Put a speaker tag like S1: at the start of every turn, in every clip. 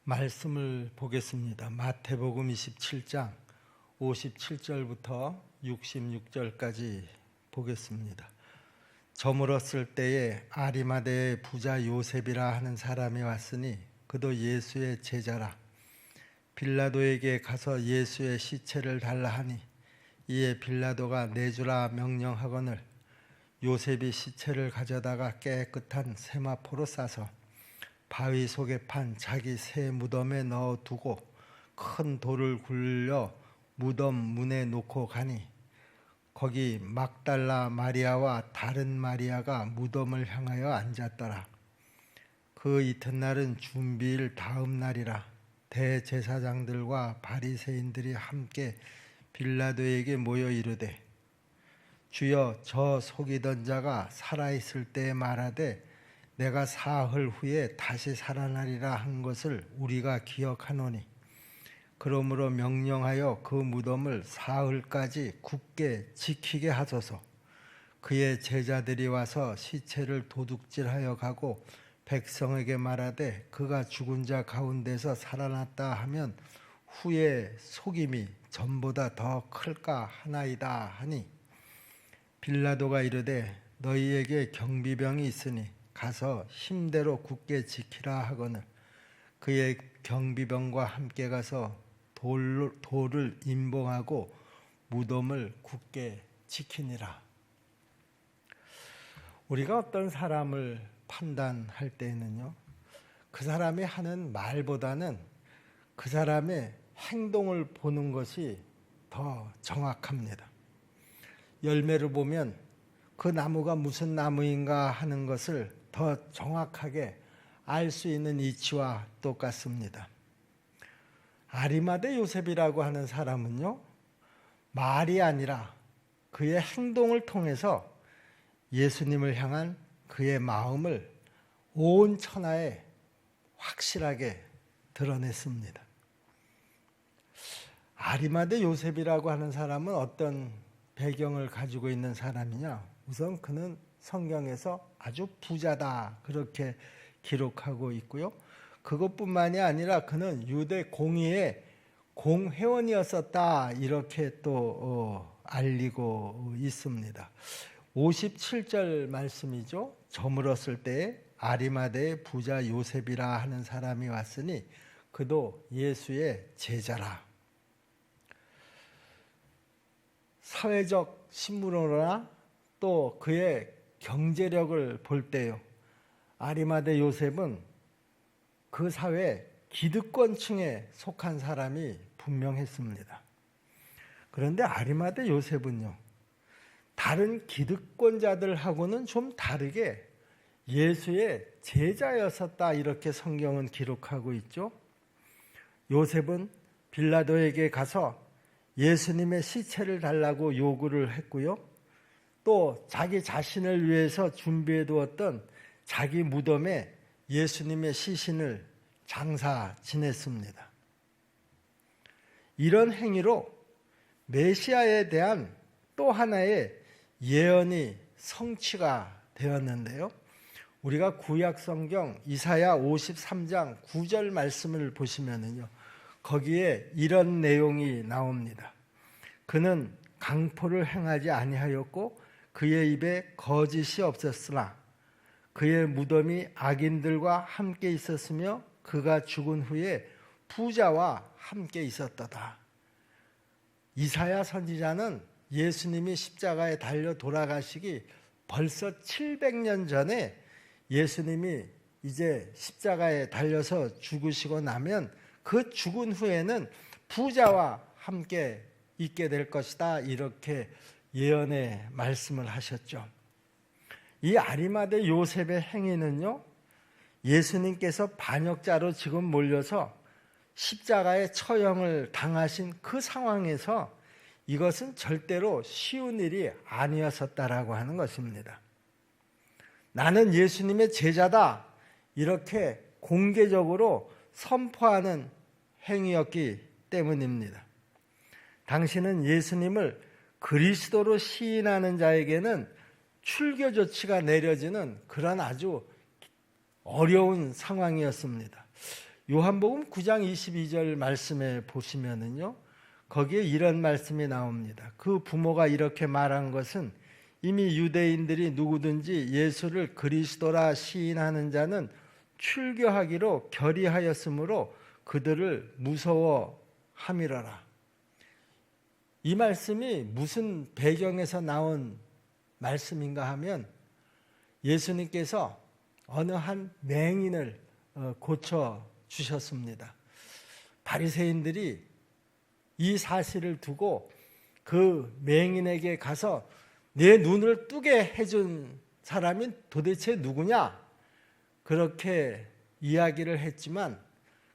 S1: 말씀을 보겠습니다. 마태복음 27장 57절부터 66절까지 보겠습니다. 저물었을 때에 아리마대의 부자 요셉이라 하는 사람이 왔으니 그도 예수의 제자라. 빌라도에게 가서 예수의 시체를 달라 하니 이에 빌라도가 내주라 명령하거늘 요셉이 시체를 가져다가 깨끗한 세마포로 싸서 바위 속에 판 자기 새 무덤에 넣어두고 큰 돌을 굴려 무덤 문에 놓고 가니 거기 막달라 마리아와 다른 마리아가 무덤을 향하여 앉았더라. 그 이튿날은 준비일 다음 날이라. 대제사장들과 바리새인들이 함께 빌라도에게 모여 이르되 주여, 저 속이던 자가 살아있을 때에 말하되 내가 사흘 후에 다시 살아나리라 한 것을 우리가 기억하노니 그러므로 명령하여 그 무덤을 사흘까지 굳게 지키게 하소서. 그의 제자들이 와서 시체를 도둑질하여 가고 백성에게 말하되 그가 죽은 자 가운데서 살아났다 하면 후에 속임이 전보다 더 클까 하나이다 하니 빌라도가 이르되 너희에게 경비병이 있으니 가서 힘대로 굳게 지키라 하거늘 그의 경비병과 함께 가서 돌을 임봉하고 무덤을 굳게 지키니라. 우리가 어떤 사람을 판단할 때에는요, 그 사람이 하는 말보다는 그 사람의 행동을 보는 것이 더 정확합니다. 열매를 보면 그 나무가 무슨 나무인가 하는 것을 더 정확하게 알 수 있는 이치와 똑같습니다. 아리마대 요셉이라고 하는 사람은요, 말이 아니라 그의 행동을 통해서 예수님을 향한 그의 마음을 온 천하에 확실하게 드러냈습니다. 아리마대 요셉이라고 하는 사람은 어떤 배경을 가지고 있는 사람이냐? 우선 그는 성경에서 아주 부자다 그렇게 기록하고 있고요. 그것뿐만이 아니라 그는 유대 공의의 공회원이었었다 이렇게 또 알리고 있습니다. 57절 말씀이죠. 저물었을 때에 아리마대의 부자 요셉이라 하는 사람이 왔으니 그도 예수의 제자라. 사회적 신분으로나 또 그의 경제력을 볼 때요, 아리마대 요셉은 그 사회 기득권층에 속한 사람이 분명했습니다. 그런데 아리마대 요셉은요, 다른 기득권자들하고는 좀 다르게 예수의 제자였었다 이렇게 성경은 기록하고 있죠. 요셉은 빌라도에게 가서 예수님의 시체를 달라고 요구를 했고요. 또 자기 자신을 위해서 준비해 두었던 자기 무덤에 예수님의 시신을 장사 지냈습니다. 이런 행위로 메시아에 대한 또 하나의 예언이 성취가 되었는데요. 우리가 구약 성경 이사야 53장 9절 말씀을 보시면은요, 거기에 이런 내용이 나옵니다. 그는 강포를 행하지 아니하였고 그의 입에 거짓이 없었으나 그의 무덤이 악인들과 함께 있었으며 그가 죽은 후에 부자와 함께 있었도다. 이사야 선지자는 예수님이 십자가에 달려 돌아가시기 벌써 700년 전에 예수님이 이제 십자가에 달려서 죽으시고 나면 그 죽은 후에는 부자와 함께 있게 될 것이다 이렇게 예언의 말씀을 하셨죠. 이 아리마대 요셉의 행위는요, 예수님께서 반역자로 지금 몰려서 십자가의 처형을 당하신 그 상황에서 이것은 절대로 쉬운 일이 아니었었다라고 하는 것입니다. 나는 예수님의 제자다 이렇게 공개적으로 선포하는 행위였기 때문입니다. 당신은 예수님을 그리스도로 시인하는 자에게는 출교 조치가 내려지는 그런 아주 어려운 상황이었습니다. 요한복음 9장 22절 말씀에 보시면은요, 거기에 이런 말씀이 나옵니다. 그 부모가 이렇게 말한 것은 이미 유대인들이 누구든지 예수를 그리스도라 시인하는 자는 출교하기로 결의하였으므로 그들을 무서워함이러라. 이 말씀이 무슨 배경에서 나온 말씀인가 하면 예수님께서 어느 한 맹인을 고쳐 주셨습니다. 바리새인들이 이 사실을 두고 그 맹인에게 가서 내 눈을 뜨게 해준 사람이 도대체 누구냐? 그렇게 이야기를 했지만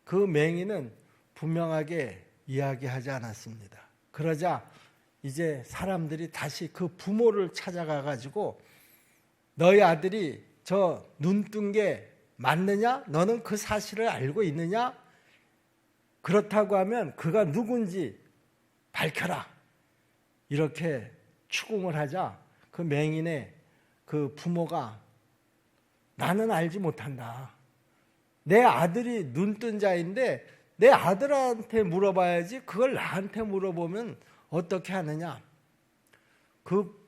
S1: 그 맹인은 분명하게 이야기하지 않았습니다. 그러자 이제 사람들이 다시 그 부모를 찾아가 가지고 너희 아들이 저 눈 뜬 게 맞느냐? 너는 그 사실을 알고 있느냐? 그렇다고 하면 그가 누군지 밝혀라. 이렇게 추궁을 하자 그 맹인의 그 부모가 나는 알지 못한다. 내 아들이 눈뜬 자인데 내 아들한테 물어봐야지 그걸 나한테 물어보면 어떻게 하느냐. 그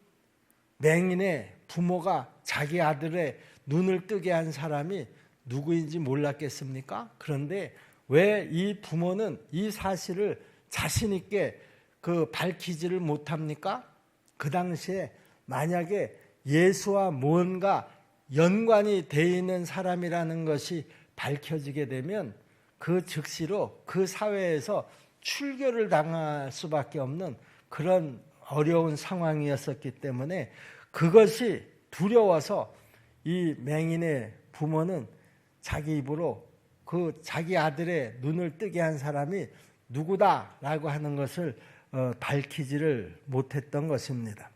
S1: 맹인의 부모가 자기 아들의 눈을 뜨게 한 사람이 누구인지 몰랐겠습니까? 그런데 왜 이 부모는 이 사실을 자신 있게 밝히지를 못합니까? 그 당시에 만약에 예수와 뭔가 연관이 되어 있는 사람이라는 것이 밝혀지게 되면 그 즉시로 그 사회에서 출교를 당할 수밖에 없는 그런 어려운 상황이었었기 때문에 그것이 두려워서 이 맹인의 부모는 자기 입으로 그 자기 아들의 눈을 뜨게 한 사람이 누구다라고 하는 것을 밝히지를 못했던 것입니다.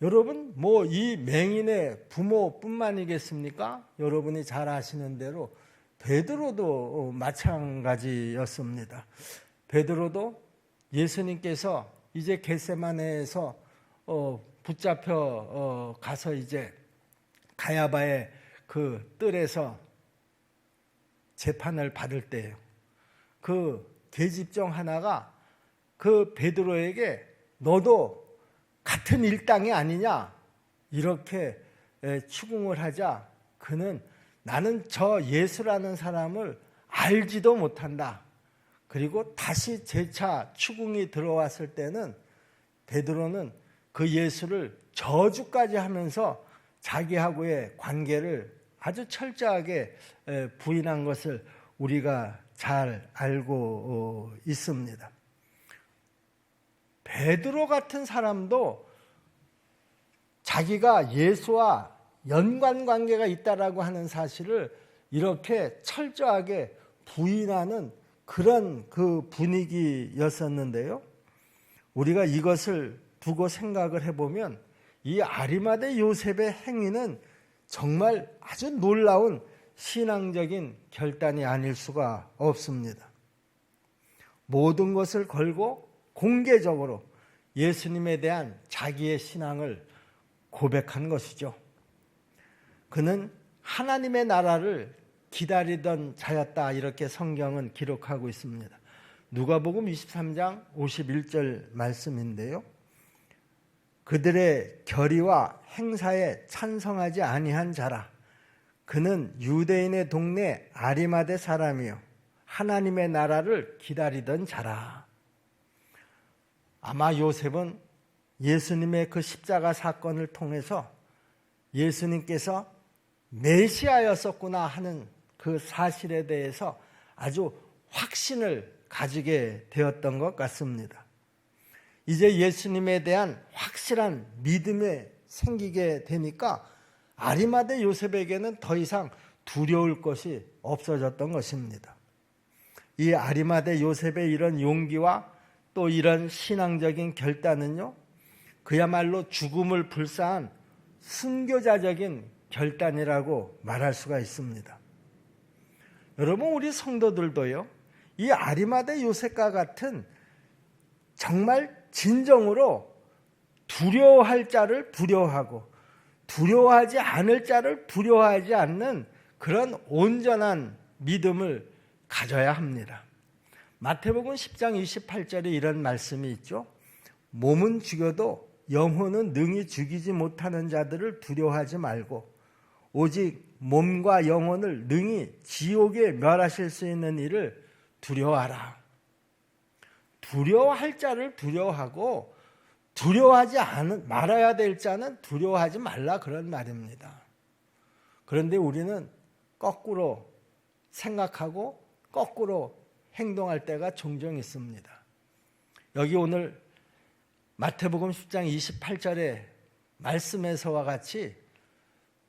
S1: 여러분, 이 맹인의 부모뿐만이겠습니까? 여러분이 잘 아시는 대로 베드로도 마찬가지였습니다. 베드로도 예수님께서 이제 겟세마네에서 붙잡혀 가서 이제 가야바의 그 뜰에서 재판을 받을 때예요. 그 계집종 하나가 그 베드로에게 너도 같은 일당이 아니냐 이렇게 추궁을 하자 그는 나는 저 예수라는 사람을 알지도 못한다. 그리고 다시 재차 추궁이 들어왔을 때는 베드로는 그 예수를 저주까지 하면서 자기하고의 관계를 아주 철저하게 부인한 것을 우리가 잘 알고 있습니다. 베드로 같은 사람도 자기가 예수와 연관관계가 있다라고 하는 사실을 이렇게 철저하게 부인하는 그런 그 분위기였었는데요. 우리가 이것을 두고 생각을 해보면 이 아리마대 요셉의 행위는 정말 아주 놀라운 신앙적인 결단이 아닐 수가 없습니다. 모든 것을 걸고 공개적으로 예수님에 대한 자기의 신앙을 고백한 것이죠. 그는 하나님의 나라를 기다리던 자였다 이렇게 성경은 기록하고 있습니다. 누가복음 23장 51절 말씀인데요. 그들의 결의와 행사에 찬성하지 아니한 자라. 그는 유대인의 동네 아리마대 사람이요 하나님의 나라를 기다리던 자라. 아마 요셉은 예수님의 그 십자가 사건을 통해서 예수님께서 메시아였었구나 하는 그 사실에 대해서 아주 확신을 가지게 되었던 것 같습니다. 이제 예수님에 대한 확실한 믿음이 생기게 되니까 아리마대 요셉에게는 더 이상 두려울 것이 없어졌던 것입니다. 이 아리마대 요셉의 이런 용기와 또 이런 신앙적인 결단은요, 그야말로 죽음을 불사한 순교자적인 결단이라고 말할 수가 있습니다. 여러분, 우리 성도들도요, 이 아리마대 요셉과 같은 정말 진정으로 두려워할 자를 두려워하고 두려워하지 않을 자를 두려워하지 않는 그런 온전한 믿음을 가져야 합니다. 마태복음 10장 28절에 이런 말씀이 있죠. 몸은 죽여도 영혼은 능히 죽이지 못하는 자들을 두려워하지 말고 오직 몸과 영혼을 능히 지옥에 멸하실 수 있는 이를 두려워하라. 두려워할 자를 두려워하고 두려워하지 말아야 될 자는 두려워하지 말라, 그런 말입니다. 그런데 우리는 거꾸로 생각하고 거꾸로 행동할 때가 종종 있습니다. 여기 오늘 마태복음 10장 28절의 말씀에서와 같이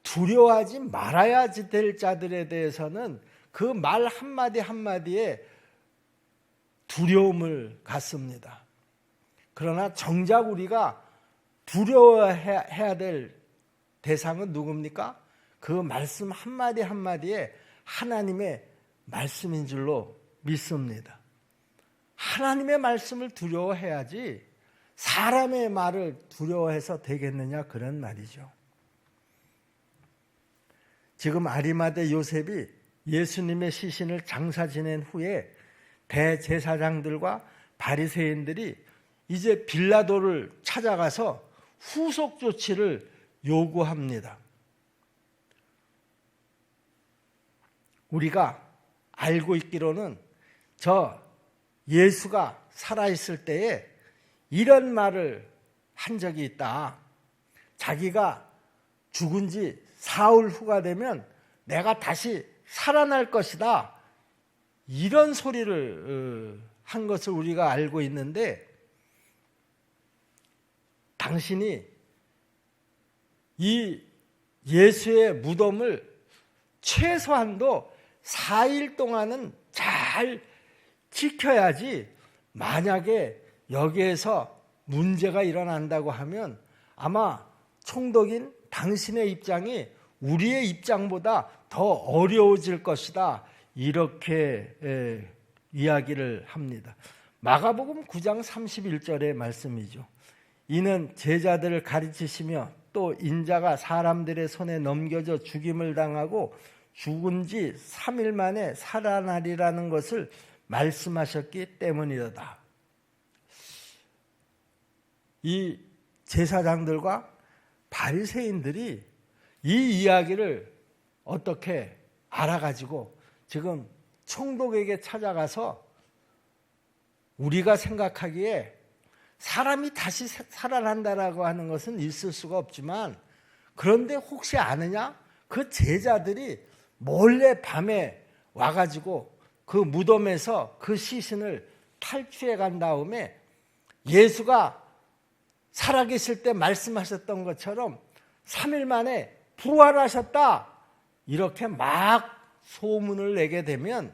S1: 두려워하지 말아야 될 자들에 대해서는 그 말 한마디 한마디에 두려움을 갖습니다. 그러나 정작 우리가 두려워해야 될 대상은 누굽니까? 그 말씀 한마디 한마디에 하나님의 말씀인 줄로 믿습니다. 하나님의 말씀을 두려워해야지 사람의 말을 두려워해서 되겠느냐, 그런 말이죠. 지금 아리마대 요셉이 예수님의 시신을 장사 지낸 후에 대제사장들과 바리새인들이 이제 빌라도를 찾아가서 후속 조치를 요구합니다. 우리가 알고 있기로는 저 예수가 살아있을 때에 이런 말을 한 적이 있다. 자기가 죽은 지 사흘 후가 되면 내가 다시 살아날 것이다. 이런 소리를 한 것을 우리가 알고 있는데, 당신이 이 예수의 무덤을 최소한도 4일 동안은 잘 지켜야지, 만약에 여기에서 문제가 일어난다고 하면 아마 총독인 당신의 입장이 우리의 입장보다 더 어려워질 것이다, 이렇게 이야기를 합니다. 마가복음 9장 31절의 말씀이죠. 이는 제자들을 가르치시며 또 인자가 사람들의 손에 넘겨져 죽임을 당하고 죽은 지 3일 만에 살아나리라는 것을 말씀하셨기 때문이다. 이 제사장들과 바리새인들이 이 이야기를 어떻게 알아가지고 지금 총독에게 찾아가서 우리가 생각하기에 사람이 다시 살아난다라고 하는 것은 있을 수가 없지만, 그런데 혹시 아느냐? 그 제자들이 몰래 밤에 와가지고 그 무덤에서 그 시신을 탈취해 간 다음에 예수가 살아계실 때 말씀하셨던 것처럼 3일 만에 부활하셨다, 이렇게 막 소문을 내게 되면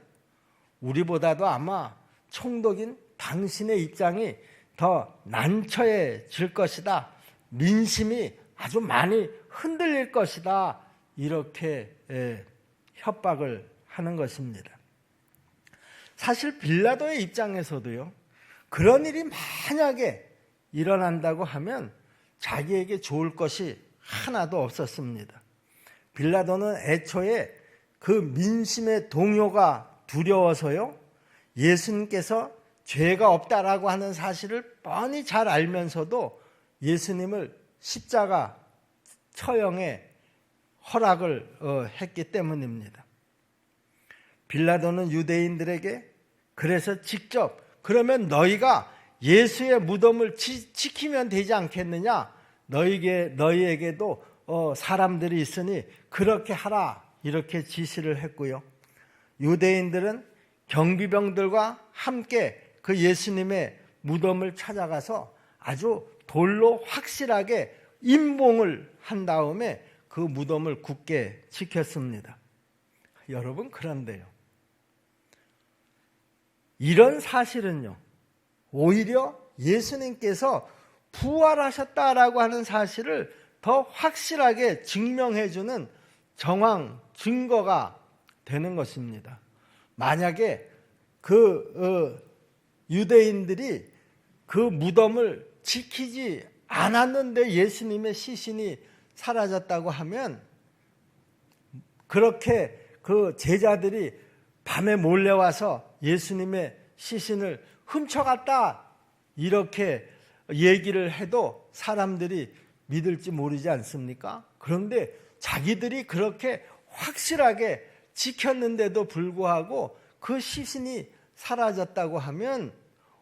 S1: 우리보다도 아마 총독인 당신의 입장이 더 난처해질 것이다, 민심이 아주 많이 흔들릴 것이다, 이렇게 협박을 하는 것입니다. 사실 빌라도의 입장에서도요, 그런 일이 만약에 일어난다고 하면 자기에게 좋을 것이 하나도 없었습니다. 빌라도는 애초에 그 민심의 동요가 두려워서요, 예수님께서 죄가 없다라고 하는 사실을 뻔히 잘 알면서도 예수님을 십자가 처형에 허락을 했기 때문입니다. 빌라도는 유대인들에게 그래서 직접 그러면 너희가 예수의 무덤을 지키면 되지 않겠느냐, 너희에게도 사람들이 있으니 그렇게 하라, 이렇게 지시를 했고요. 유대인들은 경비병들과 함께 그 예수님의 무덤을 찾아가서 아주 돌로 확실하게 임봉을 한 다음에 그 무덤을 굳게 지켰습니다. 여러분, 그런데요, 이런 사실은요, 오히려 예수님께서 부활하셨다라고 하는 사실을 더 확실하게 증명해주는 정황, 증거가 되는 것입니다. 만약에 유대인들이 그 무덤을 지키지 않았는데 예수님의 시신이 사라졌다고 하면, 그렇게 그 제자들이 밤에 몰래 와서 예수님의 시신을 훔쳐갔다 이렇게 얘기를 해도 사람들이 믿을지 모르지 않습니까? 그런데 자기들이 그렇게 확실하게 지켰는데도 불구하고 그 시신이 사라졌다고 하면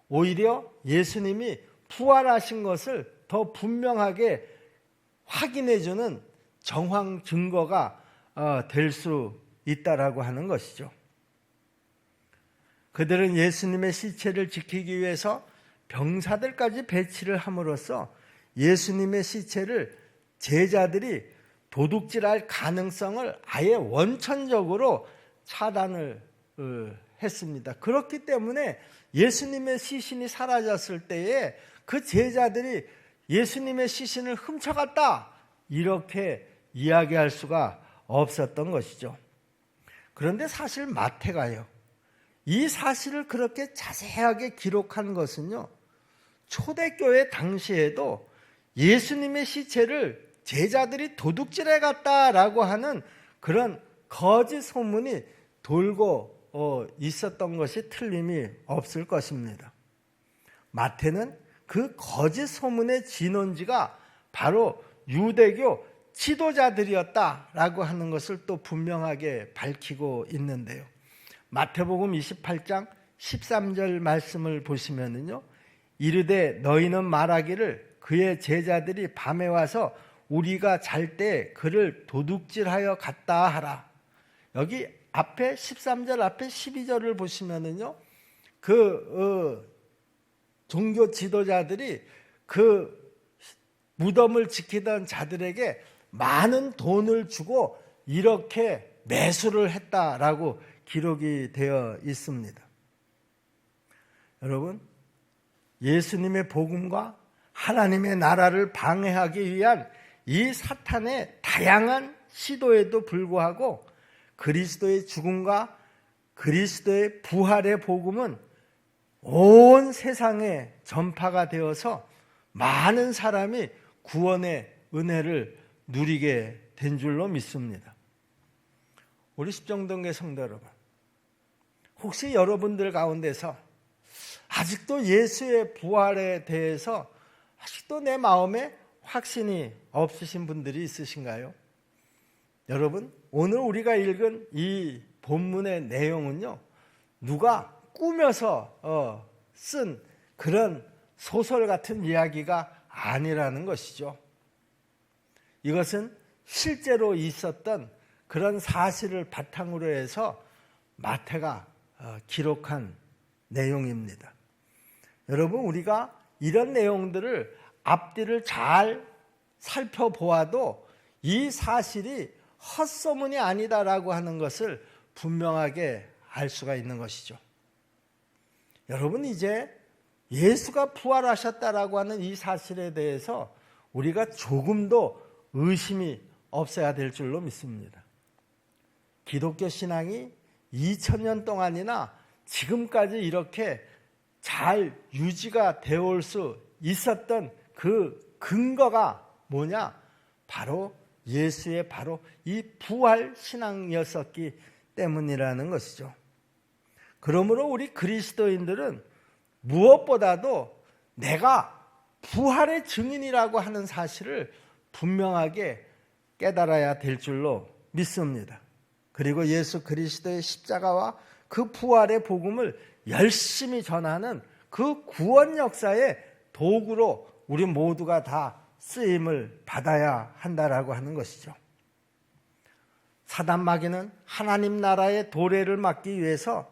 S1: 오히려 예수님이 부활하신 것을 더 분명하게 확인해주는 정황 증거가 될 수 있다라고 하는 것이죠. 그들은 예수님의 시체를 지키기 위해서 병사들까지 배치를 함으로써 예수님의 시체를 제자들이 도둑질할 가능성을 아예 원천적으로 차단을 했습니다. 그렇기 때문에 예수님의 시신이 사라졌을 때에 그 제자들이 예수님의 시신을 훔쳐갔다 이렇게 이야기할 수가 없었던 것이죠. 그런데 사실 마태가요, 이 사실을 그렇게 자세하게 기록한 것은요, 초대교회 당시에도 예수님의 시체를 제자들이 도둑질해 갔다라고 하는 그런 거짓 소문이 돌고 있었던 것이 틀림이 없을 것입니다. 마태는 그 거짓 소문의 진원지가 바로 유대교 지도자들이었다라고 하는 것을 또 분명하게 밝히고 있는데요. 마태복음 28장 13절 말씀을 보시면은요, 이르되 너희는 말하기를 그의 제자들이 밤에 와서 우리가 잘 때 그를 도둑질하여 갔다 하라. 여기 앞에 13절 앞에 12절을 보시면은요, 종교 지도자들이 그 무덤을 지키던 자들에게 많은 돈을 주고 이렇게 매수를 했다라고 기록이 되어 있습니다. 여러분, 예수님의 복음과 하나님의 나라를 방해하기 위한 이 사탄의 다양한 시도에도 불구하고 그리스도의 죽음과 그리스도의 부활의 복음은 온 세상에 전파가 되어서 많은 사람이 구원의 은혜를 누리게 된 줄로 믿습니다. 우리 십정동계 성도 여러분, 혹시 여러분들 가운데서 아직도 예수의 부활에 대해서 아직도 내 마음에 확신이 없으신 분들이 있으신가요? 여러분, 오늘 우리가 읽은 이 본문의 내용은요, 누가 꾸며서 쓴 그런 소설 같은 이야기가 아니라는 것이죠. 이것은 실제로 있었던 그런 사실을 바탕으로 해서 마태가 기록한 내용입니다. 여러분, 우리가 이런 내용들을 앞뒤를 잘 살펴보아도 이 사실이 헛소문이 아니다라고 하는 것을 분명하게 알 수가 있는 것이죠. 여러분, 이제 예수가 부활하셨다라고 하는 이 사실에 대해서 우리가 조금도 의심이 없어야 될 줄로 믿습니다. 기독교 신앙이 2000년 동안이나 지금까지 이렇게 잘 유지가 되어 올 수 있었던 그 근거가 뭐냐? 바로 예수의 바로 이 부활 신앙이었었기 때문이라는 것이죠. 그러므로 우리 그리스도인들은 무엇보다도 내가 부활의 증인이라고 하는 사실을 분명하게 깨달아야 될 줄로 믿습니다. 그리고 예수 그리스도의 십자가와 그 부활의 복음을 열심히 전하는 그 구원 역사의 도구로 우리 모두가 다 쓰임을 받아야 한다라고 하는 것이죠. 사단 마귀는 하나님 나라의 도래를 막기 위해서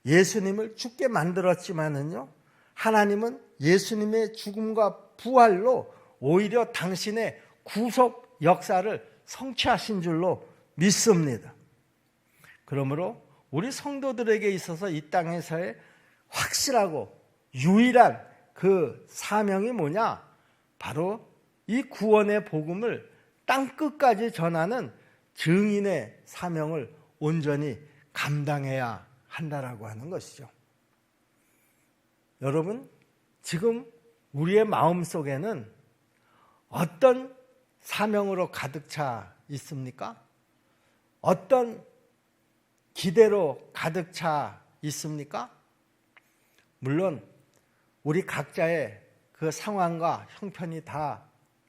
S1: 예수님을 죽게 만들었지만은요, 하나님은 예수님의 죽음과 부활로 오히려 당신의 구속 역사를 성취하신 줄로 믿습니다. 그러므로 우리 성도들에게 있어서 이 땅에서의 확실하고 유일한 그 사명이 뭐냐? 바로 이 구원의 복음을 땅끝까지 전하는 증인의 사명을 온전히 감당해야 한다라고 하는 것이죠. 여러분, 지금 우리의 마음속에는 어떤 사명으로 가득 차 있습니까? 어떤 기대로 가득 차 있습니까? 물론 우리 각자의 그 상황과 형편이 다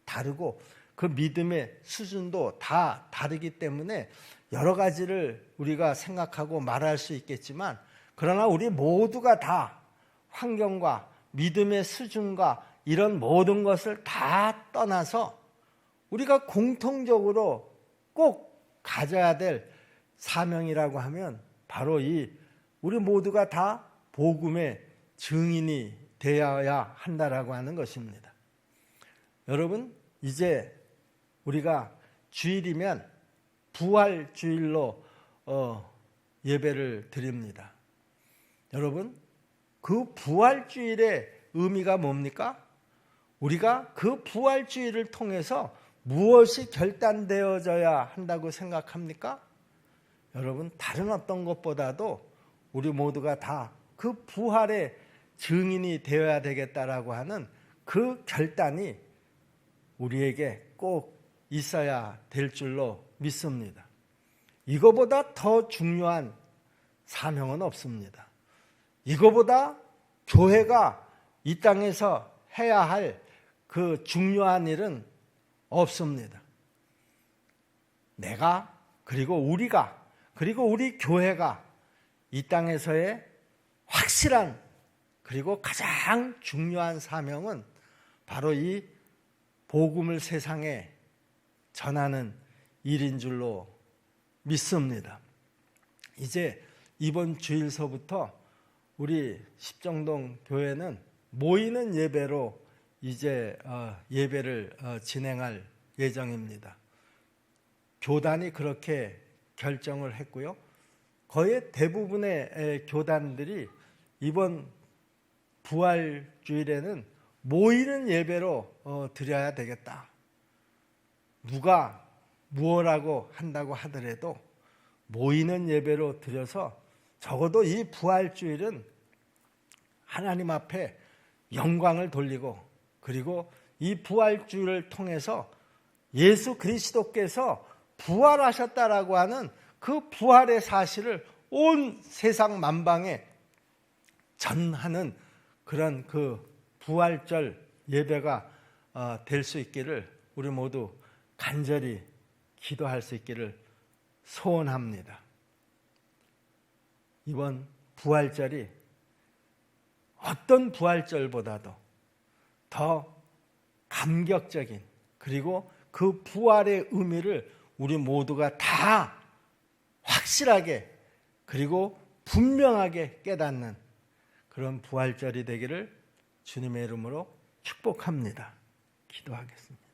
S1: 다르고 그 믿음의 수준도 다 다르기 때문에 여러 가지를 우리가 생각하고 말할 수 있겠지만, 그러나 우리 모두가 다 환경과 믿음의 수준과 이런 모든 것을 다 떠나서 우리가 공통적으로 꼭 가져야 될 사명이라고 하면 바로 이 우리 모두가 다 복음의 증인이 되어야 한다라고 하는 것입니다. 여러분, 이제 우리가 주일이면 부활주일로 예배를 드립니다. 여러분, 그 부활주일의 의미가 뭡니까? 우리가 그 부활주일을 통해서 무엇이 결단되어져야 한다고 생각합니까? 여러분, 다른 어떤 것보다도 우리 모두가 다 그 부활의 증인이 되어야 되겠다라고 하는 그 결단이 우리에게 꼭 있어야 될 줄로 믿습니다. 이거보다 더 중요한 사명은 없습니다. 이거보다 교회가 이 땅에서 해야 할 그 중요한 일은 없습니다. 내가, 그리고 우리가, 그리고 우리 교회가 이 땅에서의 확실한, 그리고 가장 중요한 사명은 바로 이 복음을 세상에 전하는 일인 줄로 믿습니다. 이제 이번 주일서부터 우리 십정동 교회는 모이는 예배로 이제 예배를 진행할 예정입니다. 교단이 그렇게 결정을 했고요. 거의 대부분의 교단들이 이번 부활주일에는 모이는 예배로 드려야 되겠다. 누가 무엇라고 한다고 하더라도 모이는 예배로 드려서 적어도 이 부활주일은 하나님 앞에 영광을 돌리고, 그리고 이 부활주일을 통해서 예수 그리스도께서 부활하셨다라고 하는 그 부활의 사실을 온 세상 만방에 전하는 그런 그 부활절 예배가 될 수 있기를 우리 모두 간절히 기도할 수 있기를 소원합니다. 이번 부활절이 어떤 부활절보다도 더 감격적인, 그리고 그 부활의 의미를 우리 모두가 다 확실하게, 그리고 분명하게 깨닫는 그런 부활절이 되기를 주님의 이름으로 축복합니다. 기도하겠습니다.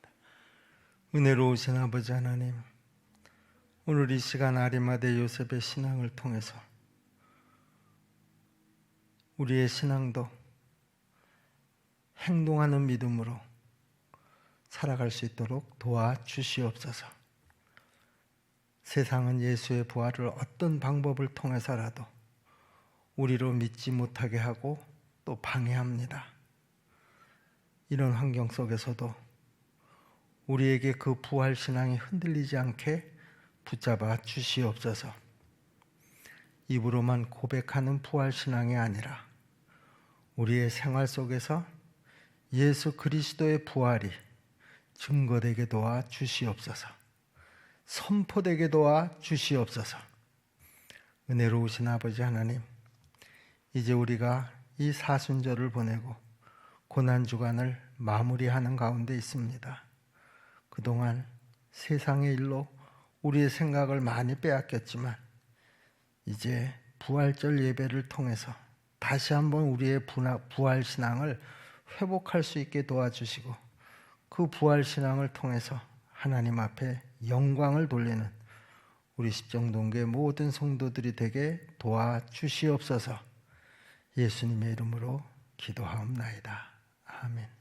S1: 은혜로우신 아버지 하나님, 오늘 이 시간 아리마대 요셉의 신앙을 통해서 우리의 신앙도 행동하는 믿음으로 살아갈 수 있도록 도와주시옵소서. 세상은 예수의 부활을 어떤 방법을 통해서라도 우리로 믿지 못하게 하고 또 방해합니다. 이런 환경 속에서도 우리에게 그 부활 신앙이 흔들리지 않게 붙잡아 주시옵소서. 입으로만 고백하는 부활 신앙이 아니라 우리의 생활 속에서 예수 그리스도의 부활이 증거되게 도와 주시옵소서. 선포되게 도와 주시옵소서. 은혜로우신 아버지 하나님, 이제 우리가 이 사순절을 보내고 고난주간을 마무리하는 가운데 있습니다. 그동안 세상의 일로 우리의 생각을 많이 빼앗겼지만 이제 부활절 예배를 통해서 다시 한번 우리의 부활 신앙을 회복할 수 있게 도와주시고, 그 부활 신앙을 통해서 하나님 앞에 영광을 돌리는 우리 십정동교의 모든 성도들이 되게 도와주시옵소서. 예수님의 이름으로 기도하옵나이다. 아멘.